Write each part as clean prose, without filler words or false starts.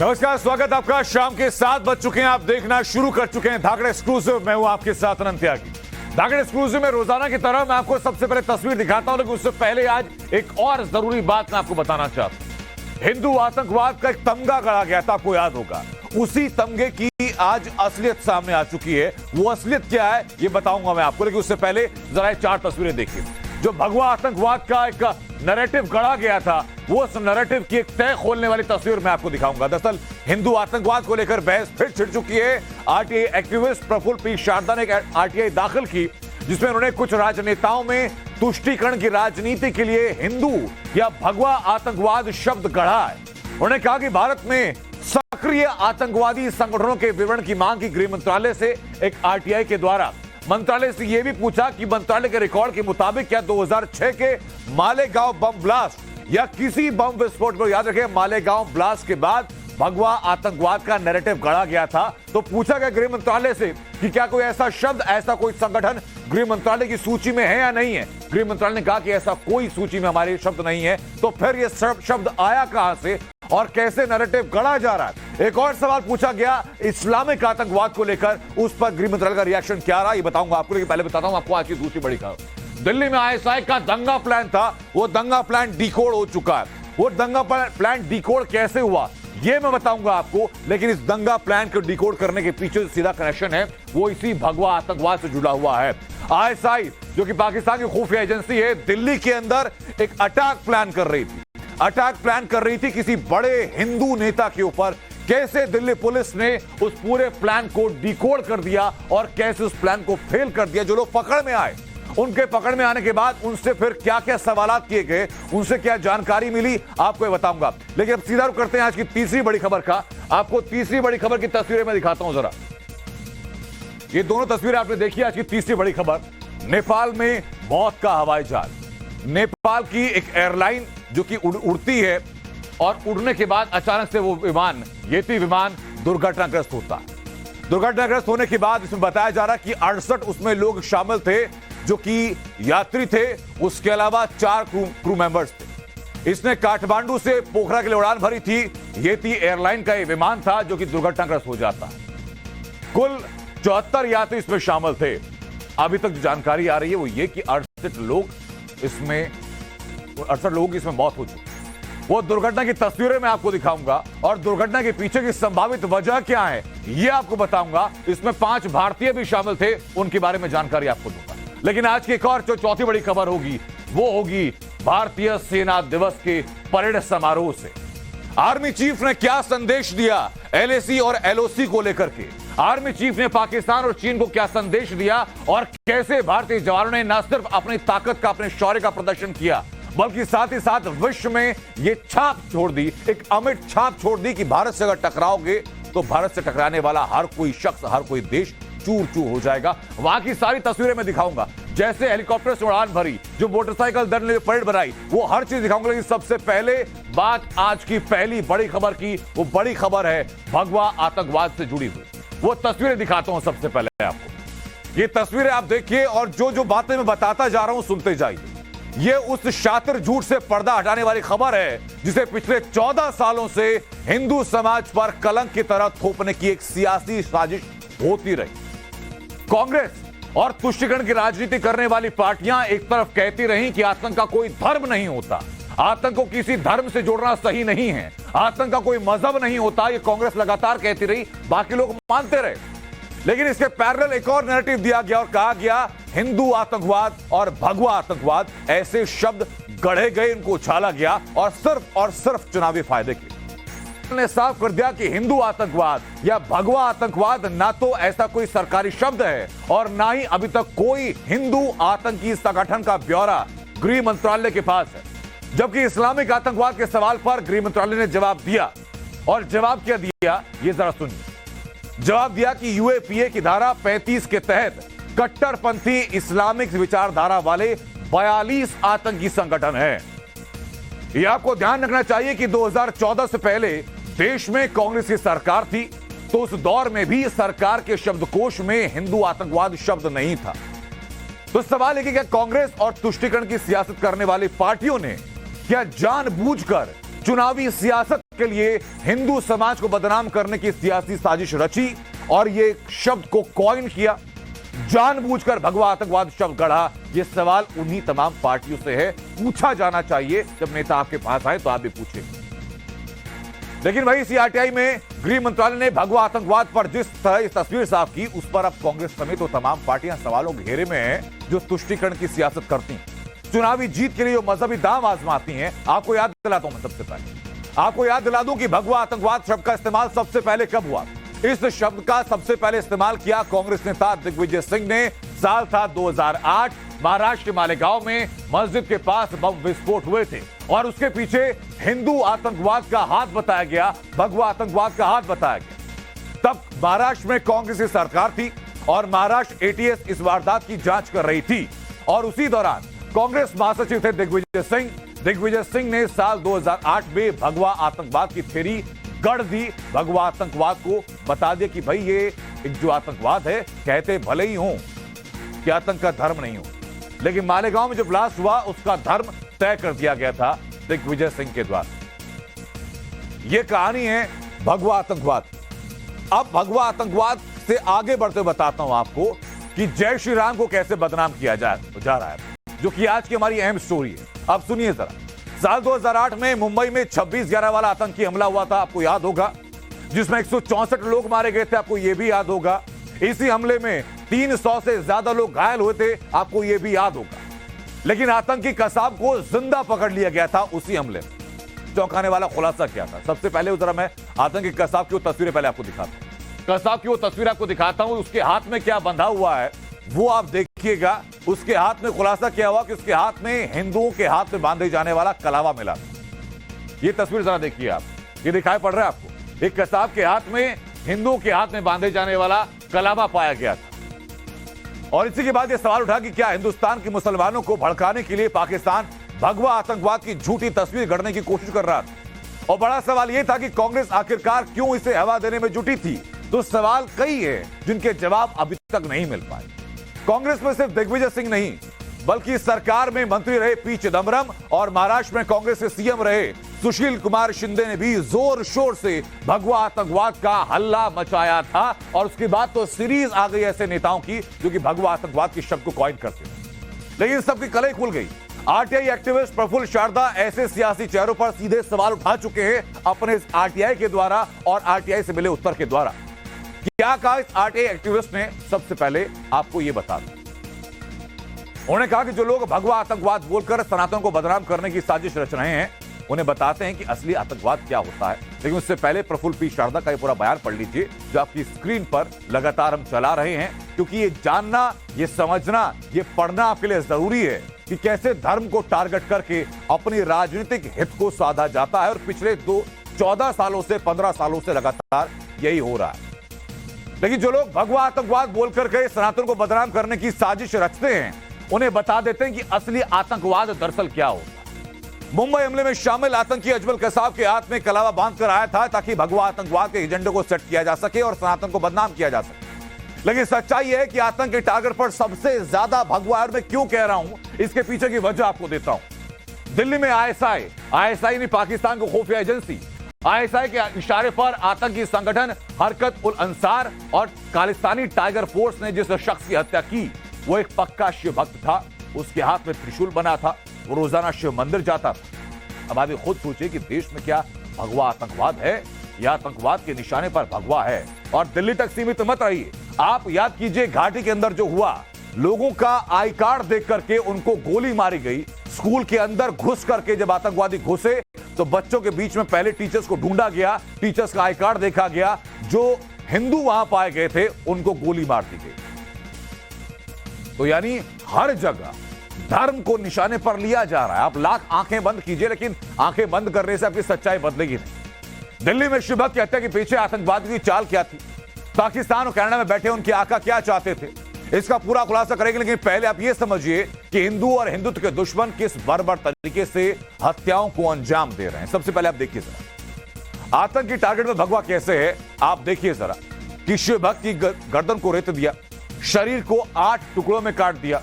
नमस्कार, स्वागत आपका। शाम के 7 बज चुके हैं, आप देखना शुरू कर चुके हैं धाकड़ एक्सक्लूसिव। मैं हूं आपके साथ अनंत त्यागी। धाकड़ एक्सक्लूसिव में रोजाना की तरह मैं आपको सबसे पहले तस्वीर दिखाता हूं, लेकिन उससे पहले आज एक और जरूरी बात मैं आपको बताना चाहता हूं। हिंदू आतंकवाद का एक तमगा गढ़ा गया था, आपको याद होगा। उसी तमगे की आज असलियत सामने आ चुकी है। वो असलियत क्या है ये बताऊंगा मैं आपको, लेकिन उससे पहले जरा ये 4 तस्वीरें देखिए। जो भगवा आतंकवाद का एक नैरेटिव गढ़ा गया था, वो उस नैरेटिव की एक तय खोलने वाली तस्वीर मैं आपको दिखाऊंगा। दरअसल हिंदू आतंकवाद को लेकर बहस फिर छिड़ चुकी है। RTI activist Praful P Sharda ने एक आरटीआई दाखिल की, जिसमें उन्होंने कुछ राजनेताओं में तुष्टीकरण की राजनीति के लिए हिंदू या भगवा आतंकवाद शब्द गढ़ा है। उन्होंने कहा कि भारत में सक्रिय आतंकवादी संगठनों के विवरण की मांग की गृह मंत्रालय से। एक आरटीआई के द्वारा मंत्रालय से यह भी पूछा कि मंत्रालय के रिकॉर्ड के मुताबिक क्या 2006 के मालेगांव बम ब्लास्ट या किसी बम विस्फोट को, याद रखें, मालेगांव ब्लास्ट के बाद भगवा आतंकवाद का नैरेटिव गढ़ा गया था। तो पूछा गया गृह मंत्रालय से कि क्या कोई ऐसा शब्द, ऐसा कोई संगठन गृह मंत्रालय की सूची में है या नहीं है। गृह मंत्रालय ने कहा कि ऐसा कोई सूची में हमारे शब्द नहीं है। तो फिर यह शब्द आया कहां से और कैसे नैरेटिव गढ़ा जा रहा है। एक और सवाल पूछा गया इस्लामिक आतंकवाद को लेकर, उस पर गृह मंत्रालय का रिएक्शन क्या रहा ये बताऊंगा आपको, लेकिन पहले बताता हूं आपको आज की दूसरी बड़ी खबर। दिल्ली में आईएसआई का दंगा प्लान था, वो दंगा प्लान डिकोड हो चुका है। वो दंगा प्लान डिकोड कैसे हुआ ये मैं बताऊंगा आपको, लेकिन इस दंगा प्लान को डिकोड करने के पीछे जो सीधा कनेक्शन है वो इसी भगवा आतंकवाद से जुड़ा हुआ है। आईएसआई जो कि पाकिस्तान की खुफिया एजेंसी है, दिल्ली के अंदर एक अटैक प्लान कर रही थी किसी बड़े हिंदू नेता के ऊपर। कैसे दिल्ली पुलिस ने उस पूरे प्लान को डिकोड कर दिया और कैसे उस प्लान को फेल कर दिया। जो लोग पकड़ में आए, उनके पकड़ में आने के बाद उनसे फिर क्या क्या सवालात किए गए, उनसे क्या जानकारी मिली, आपको बताऊंगा। लेकिन अब सीधा रुख करते हैं आज की तीसरी बड़ी खबर का। आपको तीसरी बड़ी खबर की तस्वीरें मैं दिखाता हूं जरा। ये दोनों तस्वीरें आपने देखी। आज की तीसरी बड़ी खबर, नेपाल में मौत का हवाई जहाज। नेपाल की एक एयरलाइन जो कि उड़ती है और उड़ने के बाद अचानक से वो विमान, येती विमान दुर्घटनाग्रस्त होता है। दुर्घटनाग्रस्त होने के बाद इसमें बताया जा रहा है कि 68 उसमें लोग शामिल थे जो कि यात्री थे, उसके अलावा 4 क्रू मेंबर्स थे। इसने काठमांडू से पोखरा के लिए उड़ान भरी थी। येती एयरलाइन का ये विमान था जो कि दुर्घटनाग्रस्त हो जाता है। कुल 74 यात्री इसमें शामिल थे। अभी तक जो जानकारी आ रही है वो ये कि 68 लोगों की इसमें मौत हो चुकी। वो दुर्घटना की तस्वीरें मैं आपको दिखाऊंगा और दुर्घटना के पीछे की संभावित वजह क्या है ये आपको बताऊंगा। इसमें 5 भारतीय भी शामिल थे, उनके बारे में जानकारी आपको दूंगा। लेकिन आज की एक और जो चौथी बड़ी खबर होगी वो होगी भारतीय सेना दिवस के परेड समारोह से। आर्मी चीफ ने क्या संदेश दिया एलएसी और एलओसी को लेकर के। आर्मी चीफ ने पाकिस्तान और चीन को क्या संदेश दिया और कैसे भारतीय जवानों ने न सिर्फ अपनी ताकत का, अपने शौर्य का प्रदर्शन किया, बल्कि साथ ही साथ विश्व में ये छाप छोड़ दी, एक अमिट छाप छोड़ दी कि भारत से अगर टकराओगे तो भारत से टकराने वाला हर कोई शख्स, हर कोई देश चूर चूर हो जाएगा। वहां की सारी तस्वीरें मैं दिखाऊंगा, जैसे हेलीकॉप्टर से उड़ान भरी, जो मोटरसाइकिल दल ने परेड बनाई, वो हर चीज दिखाऊंगा। लेकिन सबसे पहले बात आज की पहली बड़ी खबर की। वो बड़ी खबर है भगवा आतंकवाद से जुड़ी हुई। वो तस्वीरें दिखाता हूं सबसे पहले आपको। ये तस्वीरें आप देखिए और जो जो बातें मैं बताता जा रहा हूं सुनते जाइए। ये उस शातिर झूठ से पर्दा हटाने वाली खबर है जिसे पिछले 14 सालों से हिंदू समाज पर कलंक की तरह थोपने की एक सियासी साजिश होती रही। कांग्रेस और तुष्टीकरण की राजनीति करने वाली पार्टियां एक तरफ कहती रही कि आतंक का कोई धर्म नहीं होता, आतंक को किसी धर्म से जोड़ना सही नहीं है, आतंक का कोई मजहब नहीं होता। ये कांग्रेस लगातार कहती रही, बाकी लोग मानते रहे। लेकिन इसके पैरेलल एक और नैरेटिव दिया गया और कहा गया हिंदू आतंकवाद और भगवा आतंकवाद, ऐसे शब्द गढ़े गए, इनको उछाला गया और सिर्फ चुनावी फायदे के ने साफ कर दिया कि हिंदू आतंकवाद या भगवा आतंकवाद ना तो ऐसा कोई सरकारी शब्द है और ना ही अभी तक कोई हिंदू आतंकी संगठन का ब्यौरा गृह मंत्रालय के पास है। जबकि इस्लामिक आतंकवाद के सवाल पर गृह मंत्रालय ने जवाब दिया, और जवाब क्या दिया ये जरा सुनिए। जवाब दिया कि यूएपीए की धारा 35 के तहत कट्टरपंथी इस्लामिक विचारधारा वाले 42 आतंकी संगठन हैं। यह आपको ध्यान रखना चाहिए कि 2014 से पहले देश में कांग्रेस की सरकार थी, तो उस दौर में भी सरकार के शब्दकोश में हिंदू आतंकवाद शब्द नहीं था। तो सवाल है कि क्या कांग्रेस और तुष्टीकरण की सियासत करने वाली पार्टियों ने क्या जानबूझकर चुनावी सियासत के लिए हिंदू समाज को बदनाम करने की सियासी साजिश रची और ये शब्द को कॉइन किया, जानबूझकर भगवा आतंकवाद शब्द गढ़ा। यह सवाल उन्हीं तमाम पार्टियों से है, पूछा जाना चाहिए। जब नेता आपके पास आए तो आप भी पूछें। लेकिन वही सीआरटीआई में गृह मंत्रालय ने भगवा आतंकवाद पर जिस तरह तस्वीर साफ की, उस पर अब कांग्रेस समेत तो तमाम पार्टियां सवालों के घेरे में हैं जो तुष्टीकरण की सियासत करती हैं, चुनावी जीत के लिए जो मजहबी दांव आजमाती हैं। आपको याद दिलाता हूं मैं सबसे पहले, आपको याद दिला दूं कि भगवा आतंकवाद शब्द का इस्तेमाल सबसे पहले कब हुआ। इस शब्द का सबसे पहले इस्तेमाल किया कांग्रेस नेता दिग्विजय सिंह ने। साल था 2008, महाराष्ट्र के मालेगांव में मस्जिद के पास बम विस्फोट हुए थे और उसके पीछे हिंदू आतंकवाद का हाथ बताया गया, भगवा आतंकवाद का हाथ बताया गया। तब महाराष्ट्र में कांग्रेस की सरकार थी और महाराष्ट्र एटीएस इस वारदात की जांच कर रही थी और उसी दौरान कांग्रेस महासचिव थे दिग्विजय सिंह। दिग्विजय सिंह ने साल 2008 में भगवा आतंकवाद की थ्योरी गढ़ दी, भगवा आतंकवाद को बता दिया कि भाई ये एक जो आतंकवाद है, कहते भले ही हो कि आतंक का धर्म नहीं हो, लेकिन मालेगांव में जो ब्लास्ट हुआ उसका धर्म तय कर दिया गया था दिग्विजय सिंह के द्वारा। यह कहानी है भगवा आतंकवाद। अब भगवा आतंकवाद से आगे बढ़ते बताता हूं आपको कि जय श्री राम को कैसे बदनाम किया जा रहा है, जो कि आज की हमारी अहम स्टोरी है। अब सुनिए जरा। साल 2008 में मुंबई में 26/11 वाला आतंकी हमला हुआ था, आपको याद होगा, जिसमें 164 लोग मारे गए थे, आपको यह भी याद होगा। इसी हमले में 300 से ज्यादा लोग घायल हुए थे, आपको यह भी याद होगा। लेकिन आतंकी कसाब को जिंदा पकड़ लिया गया था उसी हमले में। चौंकाने वाला खुलासा क्या था? सबसे पहले जरा मैं आतंकी कसाब की वो तस्वीरें पहले आपको दिखाता हूं। कसाब की वो तस्वीर आपको दिखाता हूं, उसके हाथ में क्या बंधा हुआ है वो आप देखिएगा। उसके हाथ में खुलासा क्या हुआ कि उसके हाथ में हिंदुओं के हाथ में बांधे जाने वाला कलावा मिला। ये तस्वीर जरा देखिए आप, ये दिखाई पड़ रहा है आपको? एक कसाब के हाथ में हिंदुओं के हाथ में बांधे जाने वाला कलावा पाया गया था। और इसी के बाद यह सवाल उठा कि क्या हिंदुस्तान के मुसलमानों को भड़काने के लिए पाकिस्तान भगवा आतंकवाद की झूठी तस्वीर गढ़ने की कोशिश कर रहा था। और बड़ा सवाल यह था कि कांग्रेस आखिरकार क्यों इसे हवा देने में जुटी थी। तो सवाल कई है जिनके जवाब अभी तक नहीं मिल पाए। कांग्रेस में सिर्फ दिग्विजय सिंह नहीं, बल्कि सरकार में मंत्री रहे पी चिदम्बरम और महाराष्ट्र में कांग्रेस के सीएम रहे सुशील कुमार शिंदे ने भी जोर शोर से भगवा आतंकवाद का हल्ला मचाया था। और उसके बाद तो सीरीज आ गई ऐसे नेताओं की जो कि भगवा आतंकवाद के शब्द को कॉइन करते थे। लेकिन सबकी कलई खुल गई। आरटीआई एक्टिविस्ट प्रफुल्ल शारदा ऐसे सियासी चेहरों पर सीधे सवाल उठा चुके हैं अपने आरटीआई के द्वारा और आरटीआई से मिले उत्तर के द्वारा। क्या कहा इस आरटीआई एक्टिविस्ट ने? सबसे पहले आपको यह बता दूं, उन्होंने कहा कि जो लोग भगवा आतंकवाद बोलकर सनातन को बदनाम करने की साजिश रच रहे हैं, उन्हें बताते हैं कि असली आतंकवाद क्या होता है। लेकिन उससे पहले प्रफुल्ल पी शारदा का ये पूरा बयान पढ़ लीजिए जो आपकी स्क्रीन पर लगातार हम चला रहे हैं, क्योंकि ये जानना, ये समझना, ये पढ़ना आपके लिए जरूरी है कि कैसे धर्म को टारगेट करके अपनी राजनीतिक हित को साधा जाता है। और पिछले 14 सालों से 15 सालों से लगातार यही हो रहा है। लेकिन जो लोग भगवा आतंकवाद बोलकर के सनातन को बदनाम करने की साजिश रचते हैं, उन्हें बता देते हैं कि असली आतंकवाद दरअसल क्या होता है। मुंबई हमले में शामिल आतंकी अजमल कसाब के हाथ में कलावा बांधकर आया था ताकि भगवा आतंकवाद के एजेंडे को सेट किया जा सके और सनातन को बदनाम किया जा सके। लेकिन सच्चाई है कि आतंक के टारगेट पर सबसे ज्यादा भगवा, और मैं क्यों कह रहा हूं इसके पीछे की वजह आपको देता हूं। दिल्ली में आईएसआई ने पाकिस्तान को खुफिया एजेंसी, आईएसआई के इशारे पर आतंकी संगठन हरकत उल अंसार और खालिस्तानी टाइगर फोर्स ने जिस शख्स की हत्या की वो एक पक्का शिव भक्त था। उसके हाथ में त्रिशूल बना था, वो रोजाना शिव मंदिर जाता था। अब आप खुद सोचिए कि देश में क्या भगवा आतंकवाद है या आतंकवाद के निशाने पर भगवा है। और दिल्ली तक सीमित मत रहिए, आप याद कीजिए घाटी के अंदर जो हुआ, लोगों का आई कार्ड देख करके उनको गोली मारी गई। स्कूल के अंदर घुस करके जब आतंकवादी घुसे तो बच्चों के बीच में पहले टीचर्स को ढूंढा गया, टीचर्स का आई कार्ड देखा गया, जो हिंदू वहां पाए गए थे उनको गोली मार दी गई। तो यानी हर जगह धर्म को निशाने पर लिया जा रहा है। आप लाख आंखें बंद कीजिए, लेकिन आंखें बंद करने से आपकी सच्चाई बदलेगी नहीं। दिल्ली में शिव भक्त की हत्या के पीछे आतंकवादी की चाल क्या थी? पाकिस्तान और कनाडा में बैठे उनके आका क्या चाहते थे? इसका पूरा खुलासा करेंगे। लेकिन पहले आप यह समझिए कि हिंदू और हिंदुत्व के दुश्मन किस बर्बर तरीके से हत्याओं को अंजाम दे रहे हैं। सबसे पहले आप देखिए जरा आतंक की टारगेट में भगवा कैसे है। आप देखिए जरा कि शिव भक्त की गर्दन को रेत दिया, शरीर को 8 टुकड़ों में काट दिया,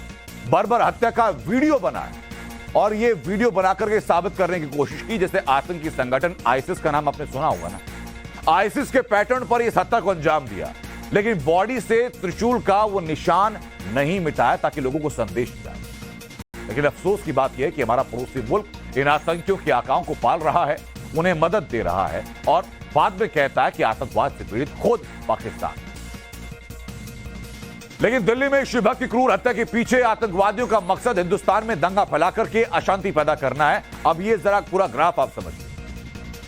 बर्बर हत्या का वीडियो बनाया और ये वीडियो बनाकर के साबित करने की कोशिश की जैसे आतंकी संगठन आईसिस का नाम आपने सुना होगा ना, आईसिस के पैटर्न पर इस हत्या को अंजाम दिया, लेकिन बॉडी से त्रिशूल का वो निशान नहीं मिटाया ताकि लोगों को संदेश जाए। लेकिन अफसोस की बात यह है कि हमारा पड़ोसी मुल्क इन आतंकियों की आकाओं को पाल रहा है, उन्हें मदद दे रहा है और बाद में कहता है कि आतंकवाद से पीड़ित खुद पाकिस्तान। लेकिन दिल्ली में शिवभक्त की क्रूर हत्या के पीछे आतंकवादियों का मकसद हिंदुस्तान में दंगा फैलाकर के अशांति पैदा करना है। अब ये जरा पूरा ग्राफ आप समझिए।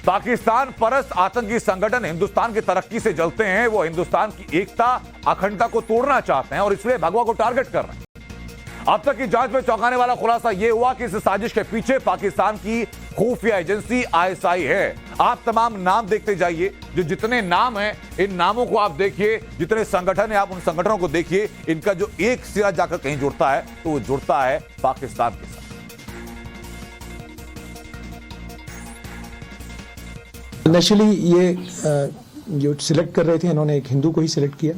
पाकिस्तान परस्त आतंकी संगठन हिंदुस्तान की तरक्की से जलते हैं, वो हिंदुस्तान की एकता अखंडता को तोड़ना चाहते हैं और इसलिए भगवा को टारगेट कर रहे हैं। अब तक की जांच में चौंकाने वाला खुलासा यह हुआ कि इस साजिश के पीछे पाकिस्तान की खुफिया एजेंसी आईएसआई है। आप तमाम नाम देखते जाइए, जो जितने नाम हैं इन नामों को आप देखिए, जितने संगठन है आप उन संगठनों को देखिए, इनका जो एक सिरा जाकर कहीं जुड़ता है तो वो जुड़ता है पाकिस्तान के साथ। इनिशियली ये जो सिलेक्ट कर रहे थे इन्होंने एक हिंदू को ही सिलेक्ट किया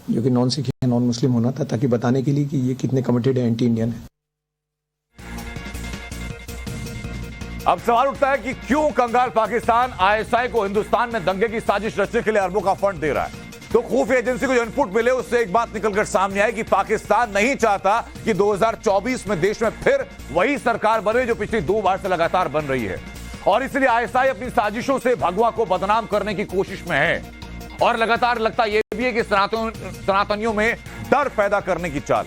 जो कि नॉन सिख है, नॉन मुस्लिम होना था, ताकि बताने के लिए कि ये कितने कमिटेड है, एंटी इंडियन है। अब सवाल उठता है कि क्यों कंगाल पाकिस्तान आईएसआई को हिंदुस्तान में दंगे की साजिश रचने के लिए अरबों का फंड दे रहा है। तो खुफिया एजेंसी को जो इनपुट मिले उससे एक बात निकलकर सामने आई कि पाकिस्तान नहीं चाहता कि 2024 में देश में फिर वही सरकार बने जो पिछली 2 बार से लगातार बन रही है, और इसलिए आईएसआई अपनी साजिशों से भगवा को बदनाम करने की कोशिश में है और लगातार लगता यह भी है कि सनातनियों में डर पैदा करने की चाल,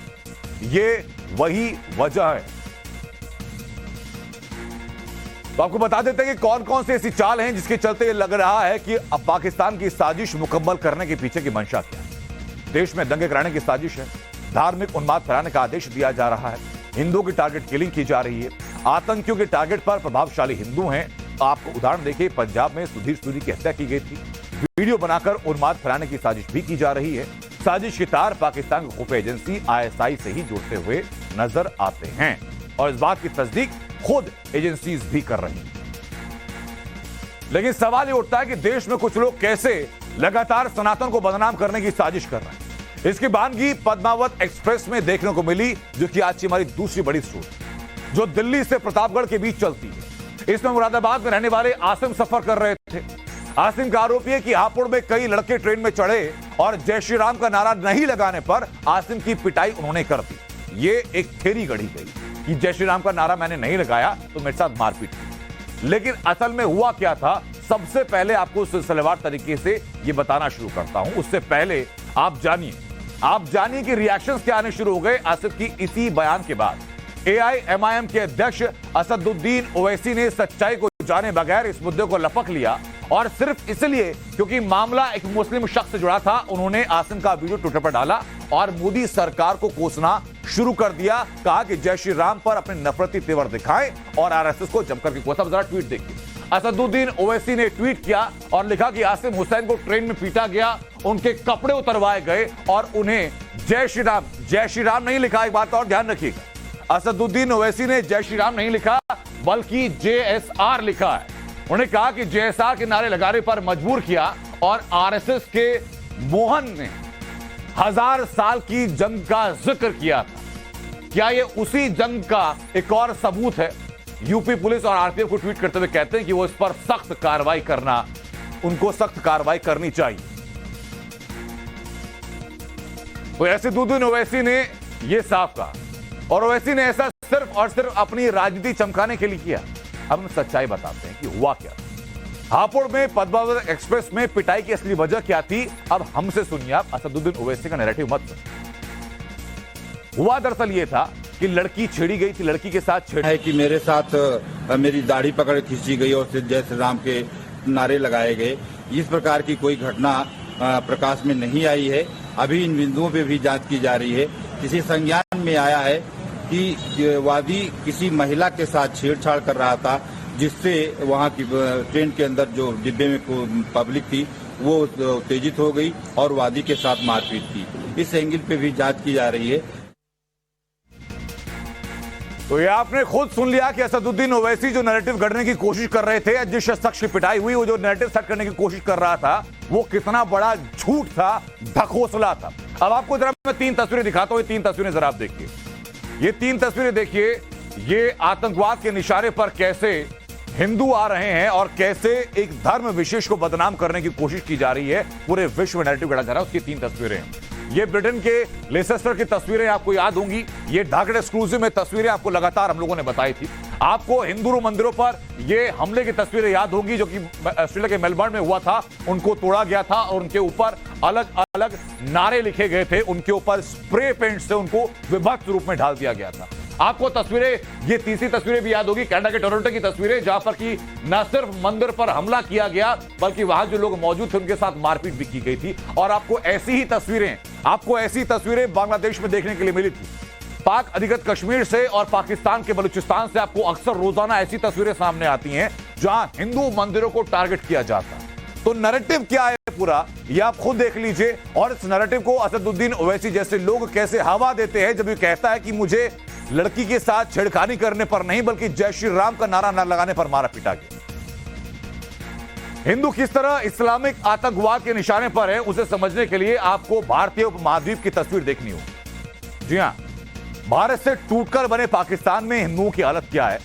ये वही वजह है। तो आपको बता देते हैं कि कौन कौन सी ऐसी चाल हैं जिसके चलते ये लग रहा है कि अब पाकिस्तान की साजिश मुकम्मल करने के पीछे की मंशा क्या है। देश में दंगे कराने की साजिश है, धार्मिक उन्माद फैलाने का आदेश दिया जा रहा है, हिंदुओं की टारगेट किलिंग की जा रही है, आतंकियों के टारगेट पर प्रभावशाली हिंदू हैं। आपको उदाहरण देखिए, पंजाब में सुधीर सूरी की हत्या की गई थी, वीडियो बनाकर उन्माद फैलाने की साजिश भी की जा रही है। साजिश के तार पाकिस्तान की खुफिया एजेंसी आईएसआई से ही जुड़ते हुए नजर आते हैं और इस बात की तस्दीक खुद एजेंसीज भी कर रही हैं। लेकिन सवाल ये उठता है कि देश में कुछ लोग कैसे लगातार सनातन को बदनाम करने की साजिश कर रहे हैं। इसकी बानगी पद्मावत एक्सप्रेस में देखने को मिली, जो कि आज की हमारी दूसरी बड़ी स्टोरी, जो दिल्ली से प्रतापगढ़ के बीच चलती है। इसमें मुरादाबाद में रहने वाले आसिम सफर कर रहे थे। आसिम का आरोप है कि हापुड़ में कई लड़के ट्रेन में चढ़े और जय श्री राम का नारा नहीं लगाने पर आसिम की पिटाई उन्होंने कर दी। ये एक थ्योरी गढ़ी गई कि जय श्री राम का नारा मैंने नहीं लगाया तो मेरे साथ मारपीट की। लेकिन असल में हुआ क्या था, सबसे पहले आपको सिलसिलेवार तरीके से ये बताना शुरू करता हूं। उससे पहले आप जानिए कि रिएक्शंस क्या आने शुरू हो गए आसिफ की इसी बयान के बाद। एआईएमआईएम के अध्यक्ष असदुद्दीन ओवैसी ने सच्चाई को जाने बगैर इस मुद्दे को लपक लिया और सिर्फ इसलिए क्योंकि मामला एक मुस्लिम शख्स से जुड़ा था, उन्होंने आसिम का वीडियो ट्विटर पर डाला और मोदी सरकार को कोसना शुरू कर दिया। कहा कि जय श्री राम पर अपने नफरती तेवर दिखाएं और आरएसएस को जमकर के कोसा। जरा ट्वीट देखिए। असदुद्दीन ओवैसी ने ट्वीट किया और लिखा कि आसिम हुसैन को ट्रेन में पीटा गया, उनके कपड़े उतरवाए गए और उन्हें जय श्री राम नहीं लिखा। एक बात और ध्यान रखिएगा, असदुद्दीन ओवैसी ने जय श्री राम नहीं लिखा बल्कि जेएसआर लिखा है। उन्होंने कहा कि जेएसआर के नारे लगाने पर मजबूर किया और आरएसएस के मोहन ने 1000 साल की जंग का जिक्र किया था। क्या यह उसी जंग का एक और सबूत है? यूपी पुलिस और आरपीएफ को ट्वीट करते हुए कहते हैं कि वो इस पर सख्त कार्रवाई करनी चाहिए। तो असदुद्दीन ओवैसी ने यह साफ कहा और ओवैसी ने ऐसा सिर्फ और सिर्फ अपनी राजनीति चमकाने के लिए किया। अब हम सच्चाई बताते हैं कि हुआ क्या। हापुड़ में पद्मावत एक्सप्रेस में पिटाई की असली वजह क्या थी, अब हमसे सुनिए आप। असदुद्दीन ओवैसी का नैरेटिव मत सुनिए। हुआ दरअसल ये था कि लड़की छेड़ी गई थी, लड़की के साथ छेड़ है कि मेरे साथ मेरी दाढ़ी पकड़ खींची गई और जय श्री राम के नारे लगाए गए। इस प्रकार की कोई घटना प्रकाश में नहीं आई है। अभी इन बिंदुओं पे भी जांच की जा रही है। किसी संज्ञान में आया है कि वादी किसी महिला के साथ छेड़छाड़ कर रहा था, जिससे वहां की ट्रेन के अंदर जो डिब्बे में पब्लिक थी वो उत्तेजित हो गई और वादी के साथ मारपीट की। इस एंगल पे भी जांच की जा रही है। तो ये आपने खुद सुन लिया कि असदुद्दीन ओवैसी जो नैरेटिव गढ़ने की कोशिश कर रहे थे, जिस शख्स की पिटाई हुई, वो जो नैरेटिव सेट करने की कोशिश कर रहा था, वो कितना बड़ा झूठ था, ढकोसला था। अब आपको जरा मैं 3 तस्वीरें दिखाता हूं। ये 3 तस्वीरें जरा आप देखिए। ये 3 तस्वीरें देखिए। ये आतंकवाद के निशाने पर कैसे हिंदू आ रहे हैं और कैसे एक धर्म विशेष को बदनाम करने की कोशिश की जा रही है, पूरे विश्व में नैरेटिव गढ़ा जा रहा है। उसकी 3 तस्वीरें हैं। ये ब्रिटेन के लेसेस्टर की तस्वीरें आपको याद होंगी। ये धाकड़ एक्सक्लूसिव में तस्वीरें आपको लगातार हम लोगों ने बताई थी। आपको हिंदू मंदिरों पर ये हमले की तस्वीरें याद होंगी जो कि ऑस्ट्रेलिया के मेलबर्न में हुआ था। उनको तोड़ा गया था और उनके ऊपर अलग अलग नारे लिखे गए थे। उनके ऊपर स्प्रे पेंट से उनको विभत्स रूप में ढाल दिया गया था। आपको तस्वीरें, ये तीसरी तस्वीरें भी याद होगी, कनाडा के टोरंटो की तस्वीरें, जहां पर कि न सिर्फ मंदिर पर हमला किया गया बल्कि वहां जो लोग मौजूद थे उनके साथ मारपीट भी की गई थी। और आपको ऐसी तस्वीरें बांग्लादेश में देखने के लिए मिली थी। पाक अधिकृत कश्मीर से और पाकिस्तान के बलूचिस्तान से आपको अक्सर रोजाना ऐसी तस्वीरें सामने आती हैं जहां हिंदू मंदिरों को टारगेट किया जाता है। तो नैरेटिव क्या है पूरा, ये आप खुद देख लीजिए। और इस नैरेटिव को असदुद्दीन ओवैसी जैसे लोग कैसे हवा देते हैं जब ये कहता है कि मुझे लड़की के साथ छेड़खानी करने पर नहीं बल्कि जय श्री राम का नारा न लगाने पर मारा पीटा गया। हिंदू किस तरह इस्लामिक आतंकवाद के निशाने पर है, उसे समझने के लिए आपको भारतीय उपमहाद्वीप की तस्वीर देखनी होगी। जी हां, भारत से टूटकर बने पाकिस्तान में हिंदुओं की हालत क्या है,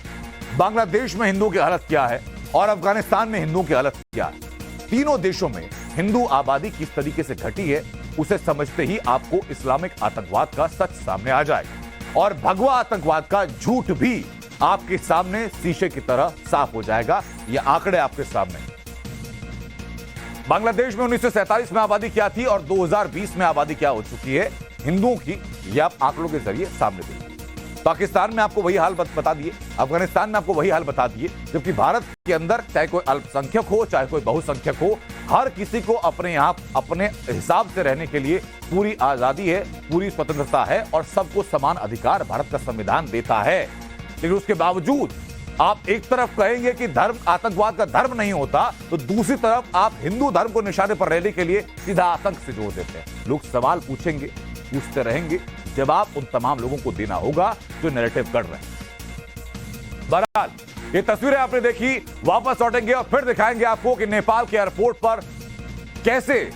बांग्लादेश में हिंदुओं की हालत क्या है और अफगानिस्तान में हिंदुओं की हालत क्या है। तीनों देशों में हिंदू आबादी किस तरीके से घटी है, उसे समझते ही आपको इस्लामिक आतंकवाद का सच सामने आ जाएगा और भगवा आतंकवाद का झूठ भी आपके सामने शीशे की तरह साफ हो जाएगा। ये आंकड़े आपके सामने। बांग्लादेश में 1947 में आबादी क्या थी और 2020 में आबादी क्या हो चुकी है हिंदुओं की, ये आप आंकड़ों के जरिए सामने देखिए। पाकिस्तान में आपको वही हाल बता दिए, अफगानिस्तान में आपको वही हाल बता दिए, जबकि भारत के अंदर चाहे कोई अल्पसंख्यक हो चाहे कोई बहुसंख्यक हो, हर किसी को अपने यहां अपने हिसाब से रहने के लिए पूरी आजादी है, पूरी स्वतंत्रता है और सबको समान अधिकार भारत का संविधान देता है। लेकिन उसके बावजूद आप एक तरफ कहेंगे कि धर्म, आतंकवाद का धर्म नहीं होता, तो दूसरी तरफ आप हिंदू धर्म को निशाने पर रहने के लिए सीधा आतंक से जोड़ देते हैं। लोग सवाल पूछेंगे, पूछते रहेंगे, जवाब उन तमाम लोगों को देना होगा जो नैरेटिव कर रहे हैं। बहरहाल ये तस्वीरें आपने देखी, वापस लौटेंगे और फिर दिखाएंगे आपको कि नेपाल के एयरपोर्ट पर कैसे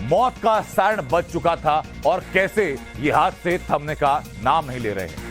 मौत का सायरन बज चुका था और कैसे ये हादसे थमने का नाम नहीं ले रहे हैं।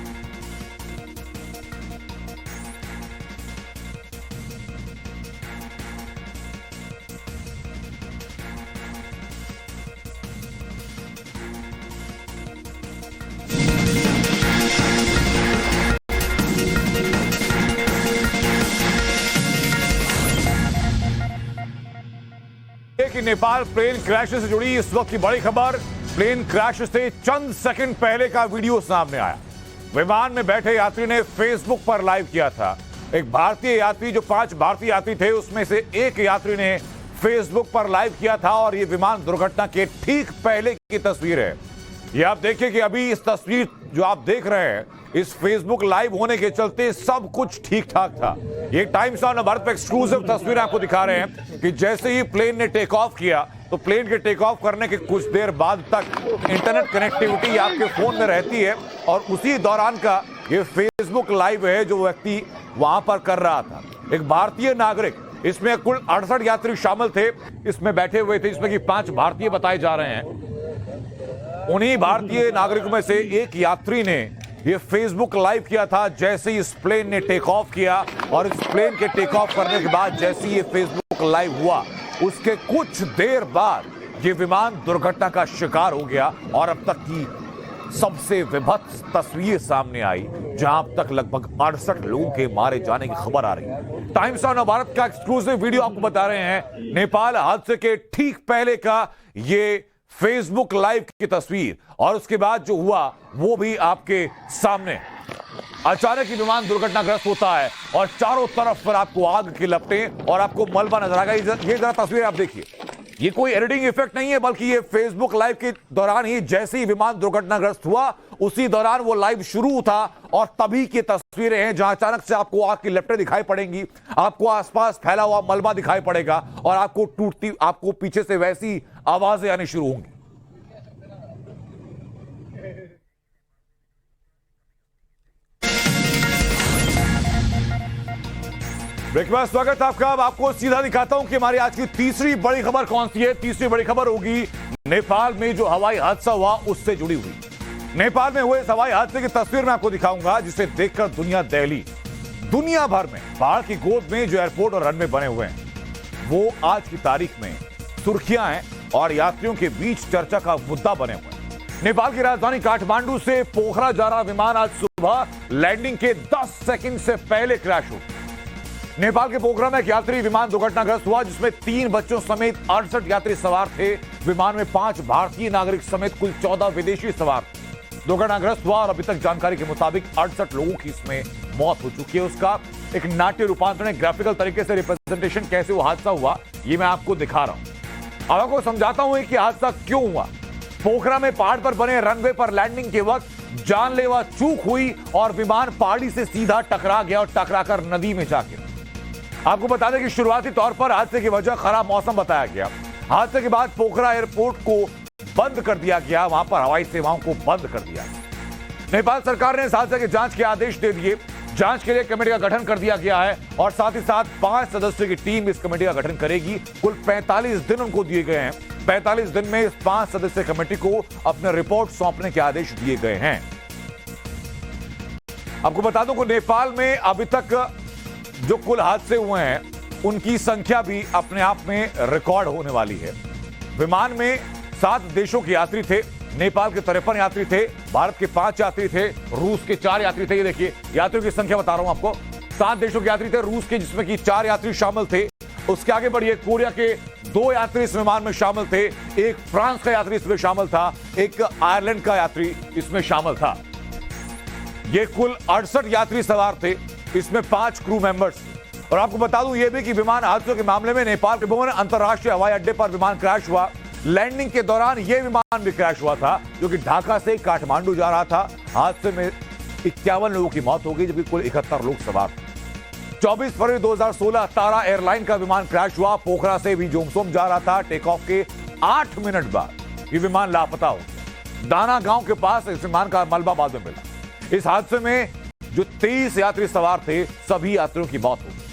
कि नेपाल प्लेन क्रैश से जुड़ी इस वक्त की बड़ी खबर। प्लेन क्रैश से चंद सेकंड पहले का वीडियो सामने आया। विमान में बैठे यात्री ने फेसबुक पर लाइव किया था। एक भारतीय यात्री, जो 5 भारतीय यात्री थे उसमें से एक यात्री ने फेसबुक पर लाइव किया था और यह विमान दुर्घटना के ठीक पहले की तस्वीर है। ये आप देखिए कि अभी इस तस्वीर जो आप देख रहे हैं, इस फेसबुक लाइव होने के चलते सब कुछ ठीक ठाक था। ये टाइम्स ऑफ भारत पे एक्सक्लूसिव तस्वीर आपको दिखा रहे हैं कि जैसे ही प्लेन ने टेक ऑफ किया तो प्लेन के टेक ऑफ करने के कुछ देर बाद तक इंटरनेट कनेक्टिविटी आपके फोन में रहती है और उसी दौरान का ये फेसबुक लाइव है जो व्यक्ति वहां पर कर रहा था। एक भारतीय नागरिक, इसमें कुल 68 यात्री शामिल थे, इसमें बैठे हुए थे, इसमें कि 5 भारतीय बताए जा रहे हैं। उन्हीं भारतीय नागरिकों में से एक यात्री ने ये फेसबुक लाइव किया था जैसे ही इस प्लेन ने टेक ऑफ किया और इस प्लेन के टेक ऑफ करने के बाद जैसे ये फेसबुक लाइव हुआ, उसके कुछ देर बाद ये विमान दुर्घटना का शिकार हो गया और अब तक की सबसे विभत्स तस्वीर सामने आई, जहां अब तक लगभग 68 लोगों के मारे जाने की खबर आ रही है। टाइम्स ऑफ भारत का एक्सक्लूसिव वीडियो आपको बता रहे हैं। नेपाल हादसे के ठीक पहले का ये फेसबुक लाइव की तस्वीर और उसके बाद जो हुआ वो भी आपके सामने। अचानक ही विमान दुर्घटनाग्रस्त होता है और चारों तरफ पर आपको आग की लपटें और आपको मलबा नजर आएगा। ये जरा तस्वीर आप देखिए, ये कोई एडिटिंग इफेक्ट नहीं है बल्कि ये फेसबुक लाइव के दौरान ही जैसे ही विमान दुर्घटनाग्रस्त हुआ उसी दौरान वो लाइव शुरू था और तभी की तस्वीरें हैं जहां अचानक से आपको आग की लपटें दिखाई पड़ेंगी, आपको आसपास फैला हुआ मलबा दिखाई पड़ेगा और आपको टूटती, आपको पीछे से वैसी आवाजें आनी शुरू होंगी। ब्रेक के बाद स्वागत आपका। अब आपको सीधा दिखाता हूं कि हमारी आज की तीसरी बड़ी खबर कौन सी है। तीसरी बड़ी खबर होगी नेपाल में जो हवाई हादसा हुआ उससे जुड़ी हुई। नेपाल में हुए इस हवाई हादसे की तस्वीर मैं आपको दिखाऊंगा, जिसे देखकर दुनिया दहली। दुनिया भर में पहाड़ की गोद में जो एयरपोर्ट और रनवे बने हुए हैं, वो आज की तारीख में सुर्खियां हैं और यात्रियों के बीच चर्चा का मुद्दा बने हुए हैं। नेपाल की राजधानी काठमांडू से पोखरा जा रहा विमान आज सुबह लैंडिंग के 10 सेकंड से पहले क्रैश हुआ। नेपाल के पोखरा में एक यात्री विमान दुर्घटनाग्रस्त हुआ, जिसमें 3 बच्चों समेत 68 यात्री सवार थे। विमान में 5 भारतीय नागरिक समेत कुल 14 विदेशी सवार थे। दुर्घटनाग्रस्त हुआ और अभी तक जानकारी के मुताबिक 68 लोगों की इसमें मौत हो चुकी है। उसका एक नाट्य रूपांतरण, ग्राफिकल तरीके से रिप्रेजेंटेशन कैसे वो हादसा हुआ, ये मैं आपको दिखा रहा हूं। अब आपको समझाता हूं कि हादसा क्यों हुआ। पोखरा में पहाड़ पर बने रनवे पर लैंडिंग के वक्त जानलेवा चूक हुई और विमान पहाड़ी से सीधा टकरा गया और टकराकर नदी में जा गिरा। आपको बता दें कि शुरुआती तौर पर हादसे की वजह खराब मौसम बताया गया। हादसे के बाद पोखरा एयरपोर्ट को बंद कर दिया गया, वहां पर हवाई सेवाओं को बंद कर दिया। नेपाल सरकार ने इस हादसे की जांच के आदेश दे दिए। जांच के लिए कमेटी का गठन कर दिया गया है और साथ ही साथ 5 सदस्यों की टीम इस कमेटी का गठन करेगी। कुल 45 दिन उनको दिए गए हैं। 45 दिन में इस 5 सदस्यीय कमेटी को अपने रिपोर्ट सौंपने के आदेश दिए गए हैं। आपको बता दूं कि नेपाल में अभी तक जो कुल हादसे हुए हैं, उनकी संख्या भी अपने आप में रिकॉर्ड होने वाली है। विमान में 7 देशों के यात्री थे। नेपाल के 53 यात्री थे, भारत के 5 यात्री थे, रूस के 4 यात्री थे। ये देखिए यात्रियों की संख्या बता रहा हूं आपको। 7 देशों के यात्री थे, रूस के जिसमें कि 4 यात्री शामिल थे। उसके आगे बढ़िए, कोरिया के 2 यात्री इस विमान में शामिल थे। एक फ्रांस का यात्री इसमें शामिल था, एक आयरलैंड का यात्री इसमें शामिल था। ये कुल 68 यात्री सवार थे, इसमें 5 क्रू मेंबर्स। और आपको बता दूं ये भी कि विमान हादसों के मामले में नेपाल के भुवन अंतरराष्ट्रीय हवाई अड्डे पर विमान क्रैश हुआ। लैंडिंग के दौरान यह विमान भी क्रैश हुआ था, जो कि ढाका से काठमांडू जा रहा था। हादसे में 51 लोगों की मौत हो गई, जबकि कुल 71 लोग सवार थे। 24 फरवरी 2016 तारा एयरलाइन का विमान क्रैश हुआ। पोखरा से भी जोमसोम जा रहा था। टेक ऑफ के 8 मिनट बाद ये विमान लापता हो गया। दाना गांव के पास इस विमान का मलबा बाद में मिला। इस हादसे में जो 23 यात्री सवार थे, सभी यात्रियों की मौत हो गई।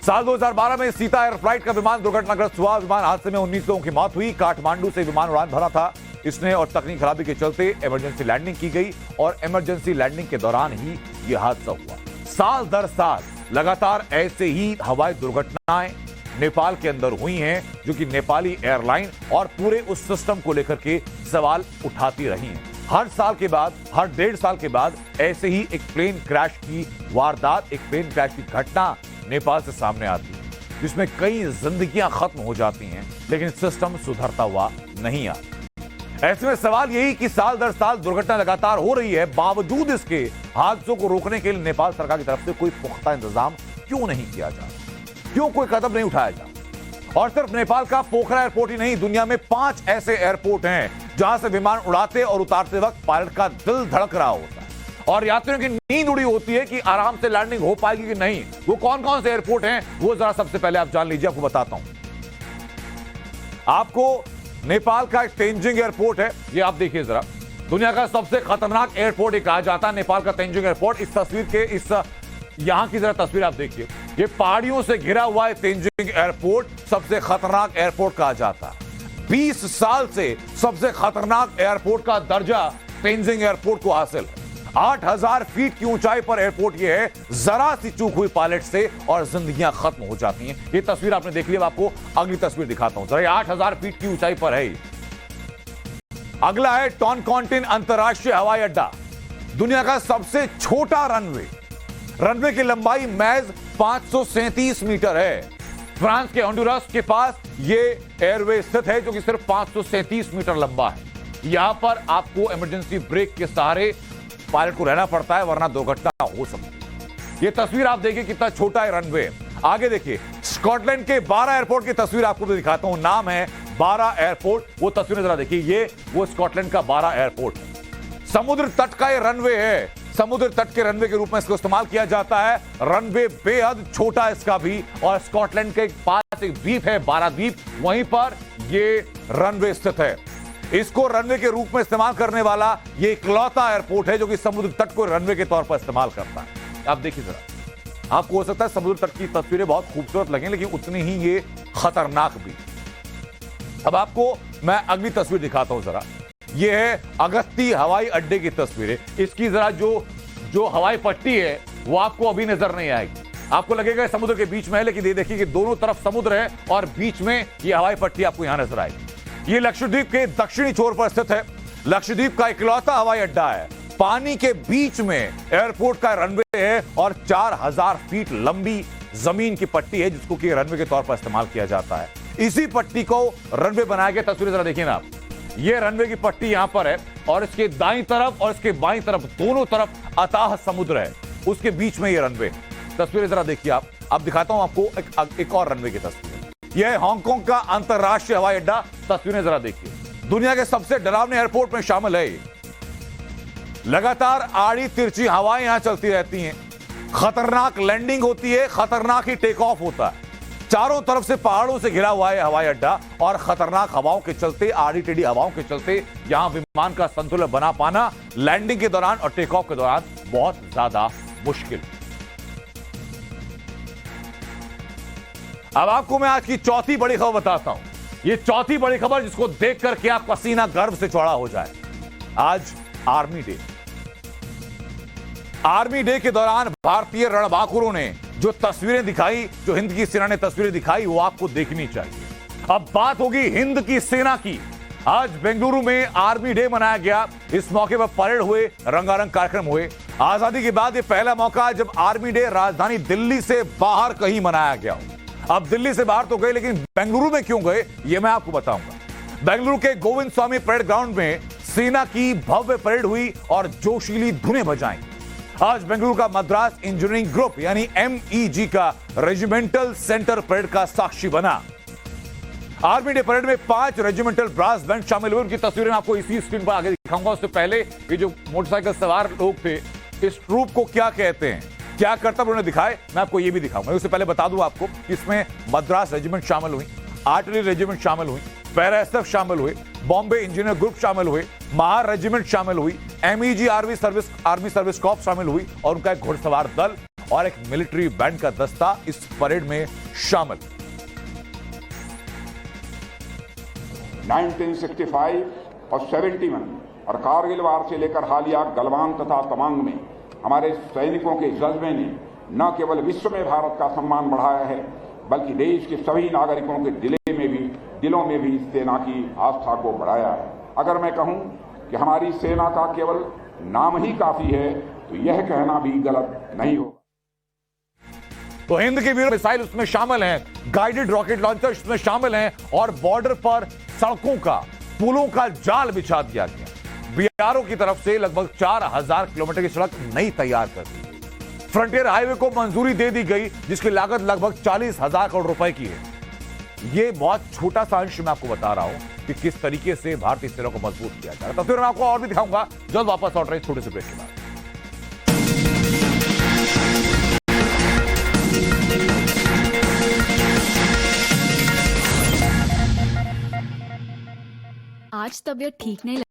साल 2012 में सीता एयर फ्लाइट का विमान दुर्घटनाग्रस्त हुआ। विमान हादसे में 19 लोगों की मौत हुई। काठमांडू से विमान उड़ान भरा था। इसने और तकनीकी खराबी के चलते इमरजेंसी लैंडिंग की गई और इमरजेंसी लैंडिंग के दौरान ही यह हादसा हुआ। साल दर साल लगातार ऐसे ही हवाई दुर्घटनाएं नेपाल के अंदर हुई हैं, जो कि नेपाली एयरलाइन और पूरे उस सिस्टम को लेकर के सवाल उठाती रही हैं। हर साल के बाद, हर 1.5 साल के बाद ऐसे ही एक प्लेन क्रैश की वारदात, एक प्लेन क्रैश की घटना नेपाल से सामने आती है, जिसमें कई जिंदगियां खत्म हो जाती हैं, लेकिन सिस्टम सुधरता हुआ नहीं आता। ऐसे में सवाल यही कि साल दर साल दुर्घटना लगातार हो रही है, बावजूद इसके हादसों को रोकने के लिए नेपाल सरकार की तरफ से कोई पुख्ता इंतजाम क्यों नहीं किया जा रहा, क्यों कोई कदम नहीं उठाया जा रहा। और सिर्फ नेपाल का पोखरा एयरपोर्ट ही नहीं, दुनिया में 5 ऐसे एयरपोर्ट हैं जहां से विमान उड़ाते और उतारते वक्त पायलट का दिल धड़क रहा होता है और यात्रियों की नींद उड़ी होती है कि आराम से लैंडिंग हो पाएगी कि नहीं। वो कौन कौन से एयरपोर्ट हैं, वो जरा सबसे पहले आप जान लीजिए। आपको बताता हूं। आपको नेपाल का एक तेंजिंग एयरपोर्ट है, ये आप देखिए जरा। दुनिया का सबसे खतरनाक एयरपोर्ट कहा जाता है नेपाल का तेंजिंग एयरपोर्ट। इस तस्वीर के इस यहां की जरा तस्वीर आप देखिए। ये पहाड़ियों से घिरा हुआ है तेंजिंग एयरपोर्ट, सबसे खतरनाक एयरपोर्ट कहा जाता है। 20 साल से सबसे खतरनाक एयरपोर्ट का दर्जा तेंजिंग एयरपोर्ट को हासिल है। 8000 फीट की ऊंचाई पर एयरपोर्ट ये है। जरा सी चूक हुई पायलट से और जिंदगियां खत्म हो जाती हैं। ये तस्वीर आपने देख ली, आपको अगली तस्वीर दिखाता हूं। जरा 8000 फीट की ऊंचाई पर है। अगला है टॉनकॉन्टिन अंतरराष्ट्रीय हवाई अड्डा, दुनिया का सबसे छोटा रनवे। रनवे की लंबाई महज 537 मीटर है। फ्रांस के होंडुरास के पास यह एयरवे स्थित है, जो कि सिर्फ 537 मीटर लंबा है। यहां पर आपको इमरजेंसी ब्रेक के सहारे पायलट को रहना पड़ता है, वरना दुर्घटना हो सकती है। ये तस्वीर आप देखिए कितना छोटा है रनवे। आगे देखिए, स्कॉटलैंड के 12 एयरपोर्ट की तस्वीर आपको मैं दिखाता हूं। नाम है 12 एयरपोर्ट। वो तस्वीर जरा देखिए, ये वो स्कॉटलैंड का 12 एयरपोर्ट है। समुद्र तट का ये रनवे है। समुद्र तट के रनवे के रूप में इसको इस्तेमाल किया जाता है। रनवे बेहद छोटा है इसका भी, और स्कॉटलैंड के पास एक द्वीप है, 12 द्वीप, वहीं पर ये रनवे स्थित है। इसको रनवे के रूप में इस्तेमाल करने वाला ये इकलौता एयरपोर्ट है जो कि समुद्र तट को रनवे के तौर पर इस्तेमाल करता है। आप देखिए जरा, आपको हो सकता है समुद्र तट की तस्वीरें बहुत खूबसूरत लगें, लेकिन उतनी ही ये खतरनाक भी। अब आपको मैं अगली तस्वीर दिखाता हूं जरा। ये है अगस्ती हवाई अड्डे की तस्वीरें। इसकी जरा जो हवाई पट्टी है वो आपको अभी नजर नहीं आएगी, आपको लगेगा समुद्र के बीच में है, लेकिन ये देखिए कि दोनों तरफ समुद्र है और बीच में ये हवाई पट्टी आपको यहां नजर आएगी। ये लक्षद्वीप के दक्षिणी छोर पर स्थित है। लक्षद्वीप का इकलौता हवाई अड्डा है। पानी के बीच में एयरपोर्ट का रनवे है और 4000 फीट लंबी जमीन की पट्टी है जिसको कि रनवे के तौर पर इस्तेमाल किया जाता है। इसी पट्टी को रनवे बनाया गया। तस्वीरें जरा देखिए ना आप, ये रनवे की पट्टी यहां पर है और इसके दाईं तरफ और इसके बाईं तरफ दोनों तरफ अथाह समुद्र है, उसके बीच में ये रनवे। तस्वीरें जरा देखिए आप। अब दिखाता हूं आपको एक और रनवे की तस्वीर। यह है हांगकांग का अंतरराष्ट्रीय हवाई अड्डा। तस्वीरें जरा देखिए, दुनिया के सबसे डरावने एयरपोर्ट में शामिल है। लगातार आड़ी तिरछी हवाएं यहां चलती रहती हैं, खतरनाक लैंडिंग होती है, खतरनाक ही टेक ऑफ होता है। चारों तरफ से पहाड़ों से घिरा हुआ है हवाई अड्डा और खतरनाक हवाओं के चलते, आड़ी टेढ़ी हवाओं के चलते यहां विमान का संतुलन बना पाना लैंडिंग के दौरान और टेक ऑफ के दौरान बहुत ज्यादा मुश्किल। अब आपको मैं आज की चौथी बड़ी खबर बताता हूं। यह चौथी बड़ी खबर जिसको देख करके आप पसीना गर्व से चौड़ा हो जाए। आज आर्मी डे। आर्मी डे के दौरान भारतीय रणबांकुरों ने जो तस्वीरें दिखाई, जो हिंद की सेना ने तस्वीरें दिखाई, वो आपको देखनी चाहिए। अब बात होगी हिंद की सेना की। आज बेंगलुरु में आर्मी डे मनाया गया। इस मौके पर परेड हुए, रंगारंग कार्यक्रम हुए। आजादी के बाद ये पहला मौका है जब आर्मी डे राजधानी दिल्ली से बाहर कहीं मनाया गया हो। अब दिल्ली से बाहर तो गए, लेकिन बेंगलुरु में क्यों गए ये मैं आपको बताऊंगा। बेंगलुरु के गोविंद स्वामी परेड ग्राउंड में सेना की भव्य परेड हुई और जोशीली धुनें बजाई। आज बेंगलुरु का मद्रास इंजीनियरिंग ग्रुप यानी MEG का रेजिमेंटल सेंटर परेड का साक्षी बना। आर्मी डे परेड में 5 रेजिमेंटल ब्रास बैंड शामिल हुए। उनकी तस्वीरें मैं आपको इसी स्क्रीन पर आगे दिखाऊंगा। उससे पहले ये जो मोटरसाइकिल सवार लोग थे, इस ट्रूप को क्या कहते हैं, क्या कर्तव्य उन्होंने दिखाए, मैं आपको ये भी दिखाऊंगा। उससे पहले बता दूं आपको कि इसमें मद्रास रेजिमेंट शामिल हुई, आर्टिलरी रेजिमेंट शामिल हुई, पैरा एसएफ शामिल हुए, बॉम्बे इंजीनियर ग्रुप शामिल हुए, महार रेजिमेंट शामिल हुई, MEG आर्मी सर्विस कॉर्प्स शामिल हुई और उनका एक घुड़सवार दल और एक मिलिट्री बैंड का दस्ता इस परेड में शामिल। 1965 और 71 और कारगिल वार से लेकर हालिया गलवान तथा तवांग में हमारे सैनिकों के जज्बे ने न केवल विश्व में भारत का सम्मान बढ़ाया है, बल्कि देश के सभी नागरिकों के दिलों में भी सेना की आस्था को बढ़ाया है। अगर मैं कहूं कि हमारी सेना का केवल नाम ही काफी है, तो यह कहना भी गलत नहीं होगा। तो हिंद के वीर मिसाइल उसमें शामिल हैं, गाइडेड रॉकेट लॉन्चर इसमें शामिल हैं और बॉर्डर पर सड़कों का, पुलों का जाल बिछा दिया गया। BRO की तरफ से लगभग 4000 किलोमीटर की सड़क नई तैयार कर दी गई। फ्रंटियर हाईवे को मंजूरी दे दी गई जिसकी लागत लगभग 40,000 करोड़ रुपए की है। ये बहुत छोटा सा अंश मैं आपको बता रहा हूं कि किस तरीके से भारतीय सेना को मजबूत किया जा रहा है। तो फिर मैं आपको और भी दिखाऊंगा। जल्द वापस लौट रहे छोटे से ब्रेक के बाद। आज तबीयत ठीक नहीं